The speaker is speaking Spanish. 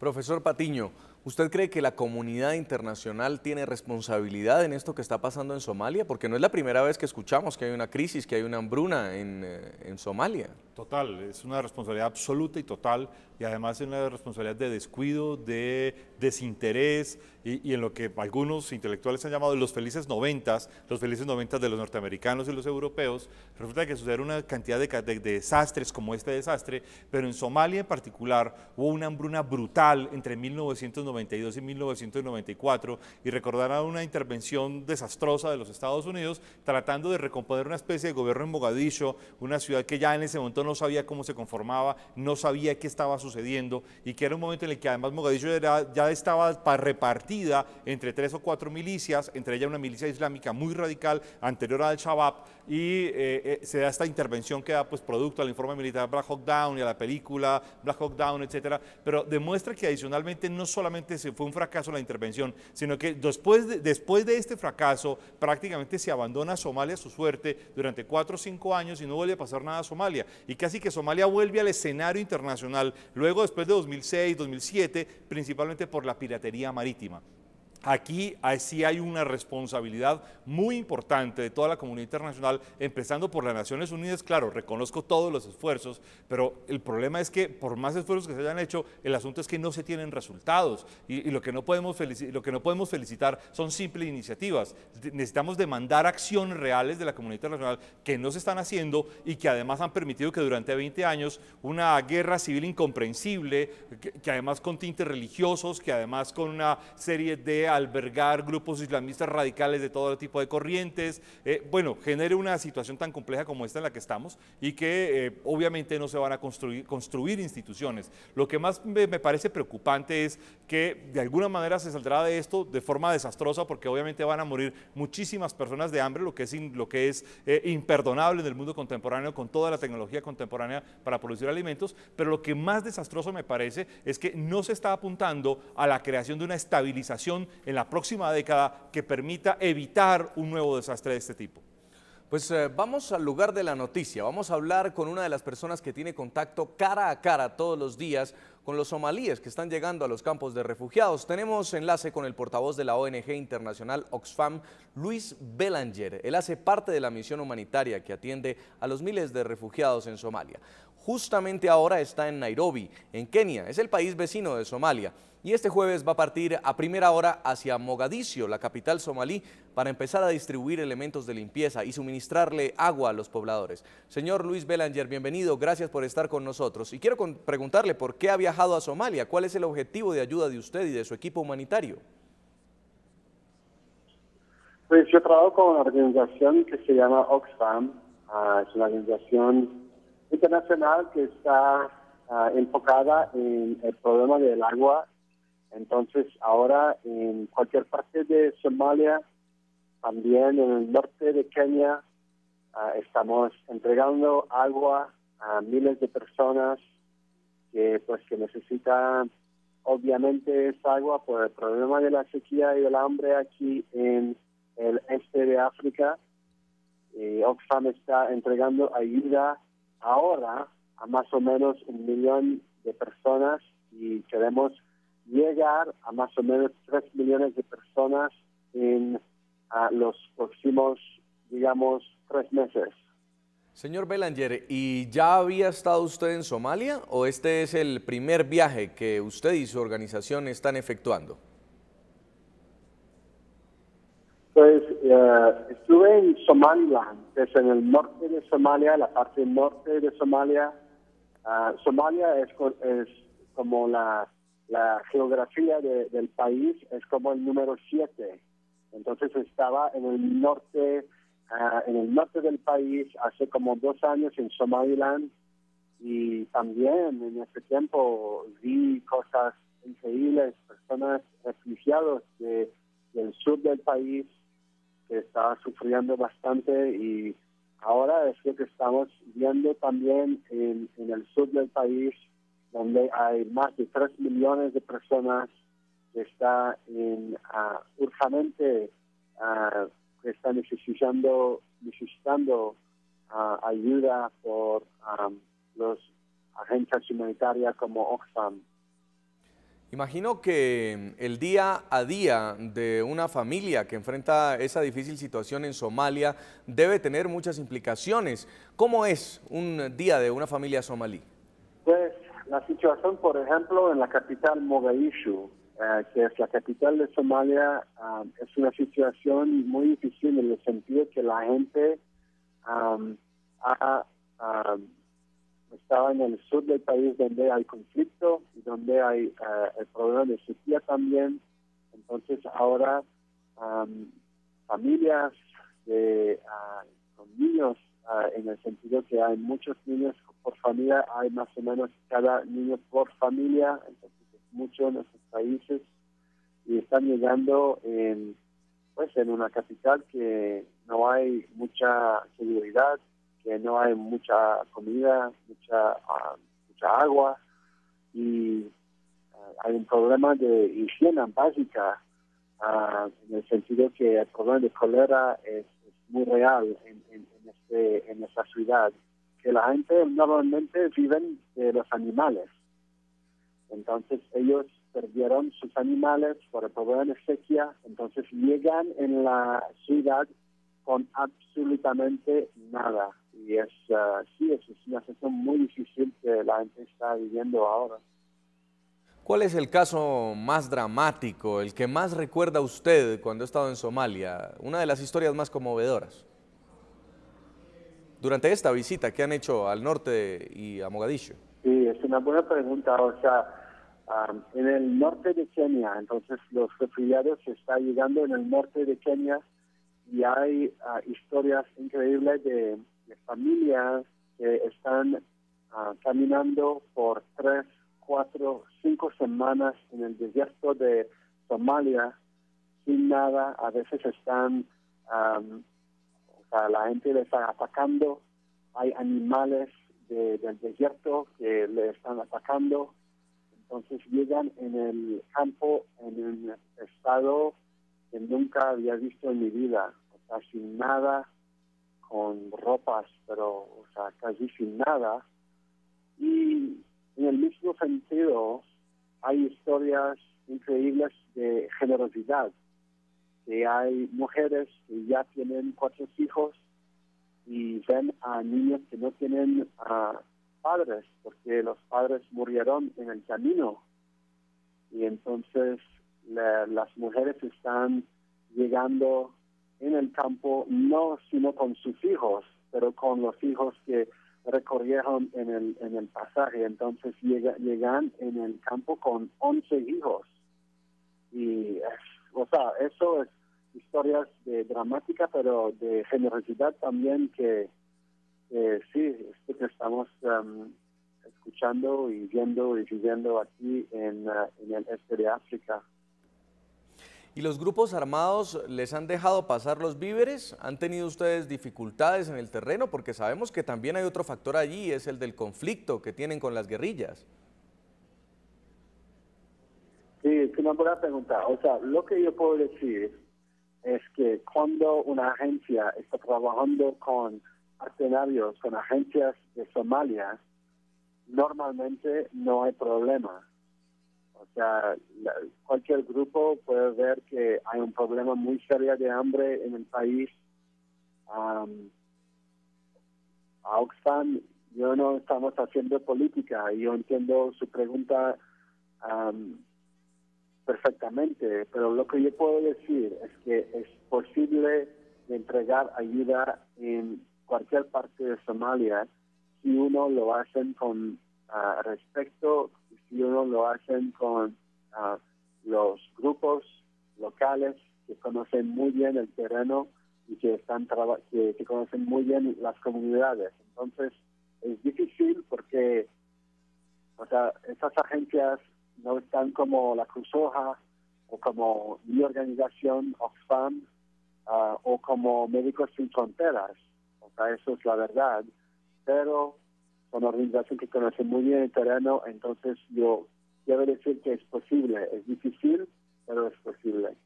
Profesor Patiño, ¿usted cree que la comunidad internacional tiene responsabilidad en esto que está pasando en Somalia? Porque no es la primera vez que escuchamos que hay una crisis, que hay una hambruna en Somalia. Total, es una responsabilidad absoluta y total, y además es una responsabilidad de descuido, de desinterés, y en lo que algunos intelectuales han llamado los felices noventas de los norteamericanos y los europeos. Resulta que sucede una cantidad de desastres como este desastre, pero en Somalia en particular hubo una hambruna brutal entre 1992 y 1994, y recordarán una intervención desastrosa de los Estados Unidos tratando de recomponer una especie de gobierno en Mogadiscio, una ciudad que ya en ese momento no sabía cómo se conformaba, no sabía qué estaba sucediendo, y que era un momento en el que además Mogadiscio ya estaba repartida entre 3 o 4 milicias, entre ellas una milicia islámica muy radical anterior al Shabab, y se da esta intervención que da pues producto al informe militar Black Hawk Down y a la película Black Hawk Down, etcétera, pero demuestra que adicionalmente no solamente fue un fracaso la intervención, sino que después de este fracaso prácticamente se abandona a Somalia a su suerte durante 4 o 5 años y no vuelve a pasar nada a Somalia, y casi que Somalia vuelve al escenario internacional luego después de 2006, 2007, principalmente por la piratería marítima. Aquí sí hay una responsabilidad muy importante de toda la comunidad internacional, empezando por las Naciones Unidas. Claro, reconozco todos los esfuerzos, pero el problema es que por más esfuerzos que se hayan hecho, el asunto es que no se tienen resultados, y lo que no podemos felicitar son simples iniciativas. Necesitamos demandar acciones reales de la comunidad internacional que no se están haciendo y que además han permitido que durante 20 años una guerra civil incomprensible, que además con tintes religiosos, que además con una serie de albergar grupos islamistas radicales de todo tipo de corrientes, genere una situación tan compleja como esta en la que estamos, y que obviamente no se van a construir instituciones. Lo que más me parece preocupante es que de alguna manera se saldrá de esto de forma desastrosa, porque obviamente van a morir muchísimas personas de hambre, lo que es imperdonable en el mundo contemporáneo con toda la tecnología contemporánea para producir alimentos, pero lo que más desastroso me parece es que no se está apuntando a la creación de una estabilización en la próxima década que permita evitar un nuevo desastre de este tipo. Pues vamos al lugar de la noticia, vamos a hablar con una de las personas que tiene contacto cara a cara todos los días con los somalíes que están llegando a los campos de refugiados. Tenemos enlace con el portavoz de la ONG internacional Oxfam, Luis Belanger. Él hace parte de la misión humanitaria que atiende a los miles de refugiados en Somalia. Justamente ahora está en Nairobi, en Kenia, es el país vecino de Somalia. Y este jueves va a partir a primera hora hacia Mogadiscio, la capital somalí, para empezar a distribuir elementos de limpieza y suministrarle agua a los pobladores. Señor Luis Belanger, bienvenido, gracias por estar con nosotros. Y quiero preguntarle por qué ha viajado a Somalia, cuál es el objetivo de ayuda de usted y de su equipo humanitario. Pues yo trabajo con una organización que se llama Oxfam, es una organización internacional que está enfocada en el problema del agua. Entonces, ahora en cualquier parte de Somalia, también en el norte de Kenia, estamos entregando agua a miles de personas que necesitan, obviamente, esa agua por el problema de la sequía y del hambre aquí en el este de África. Oxfam está entregando ayuda ahora a más o menos 1 millón de personas, y queremos llegar a más o menos 3 millones de personas en los próximos, digamos, 3 meses. Señor Belanger, ¿y ya había estado usted en Somalia o este es el primer viaje que usted y su organización están efectuando? Pues estuve en Somaliland, que es en el norte de Somalia, la parte norte de Somalia. Somalia es como la geografía del país, es como el número 7. Entonces estaba en el norte del país hace como 2 años en Somaliland, y también en ese tiempo vi cosas increíbles, personas refugiados del sur del país que estaban sufriendo bastante, y ahora es lo que estamos viendo también en el sur del país, donde hay más de 3 millones de personas que están urgentemente que están necesitando ayuda por los agencias humanitarias como Oxfam. Imagino que el día a día de una familia que enfrenta esa difícil situación en Somalia debe tener muchas implicaciones. ¿Cómo es un día de una familia somalí? Pues la situación, por ejemplo, en la capital Mogadishu, que es la capital de Somalia, es una situación muy difícil en el sentido que la gente estaba en el sur del país donde hay conflicto y donde hay el problema de sequía también. Entonces ahora familias con niños, en el sentido que hay muchos niños por familia, hay más o menos cada niño por familia, entonces es mucho en esos países y están llegando en una capital que no hay mucha seguridad, que no hay mucha comida, mucha agua y hay un problema de higiene básica, en el sentido que el problema de cólera es muy real en esta ciudad, que la gente normalmente viven de los animales. Entonces ellos perdieron sus animales por el problema de sequía, entonces llegan en la ciudad con absolutamente nada. Y sí, es una situación muy difícil que la gente está viviendo ahora. ¿Cuál es el caso más dramático, el que más recuerda usted cuando ha estado en Somalia? Una de las historias más conmovedoras. Durante esta visita que han hecho al norte y a Mogadiscio. Sí, es una buena pregunta. O sea, en el norte de Kenia, entonces los refugiados están llegando en el norte de Kenia y hay historias increíbles de familias que están caminando por 3, 4, 5 semanas en el desierto de Somalia sin nada. A veces están, la gente les está atacando. Hay animales del desierto que le están atacando. Entonces llegan en el campo en un estado que nunca había visto en mi vida, o sea, sin nada, con ropas, pero, casi sin nada. Y en el mismo sentido, hay historias increíbles de generosidad, que hay mujeres que ya tienen 4 hijos y ven a niños que no tienen padres, porque los padres murieron en el camino. Y entonces las mujeres están llegando en el campo, no sino con sus hijos, pero con los hijos que recorrieron en el pasaje. Entonces llegan en el campo con 11 hijos. Y, eso es historias dramáticas, pero de generosidad también que sí, esto que estamos escuchando y viendo y viviendo aquí en el este de África. ¿Y los grupos armados les han dejado pasar los víveres? ¿Han tenido ustedes dificultades en el terreno? Porque sabemos que también hay otro factor allí, es el del conflicto que tienen con las guerrillas. Sí, es una buena pregunta. O sea, lo que yo puedo decir es que cuando una agencia está trabajando con partenarios, con agencias de Somalia, normalmente no hay problema. O sea, cualquier grupo puede ver que hay un problema muy serio de hambre en el país. A Oxfam, yo no estamos haciendo política y yo entiendo su pregunta perfectamente, pero lo que yo puedo decir es que es posible entregar ayuda en cualquier parte de Somalia si uno lo hacen con respeto, si uno lo hacen con los grupos locales que conocen muy bien el terreno y que que conocen muy bien las comunidades. Entonces es difícil porque, esas agencias no están como la Cruz Roja o como mi organización Oxfam o como Médicos Sin Fronteras. Eso es la verdad. Pero son organizaciones que conocen muy bien el terreno, entonces yo quiero decir que es posible. Es difícil, pero es posible.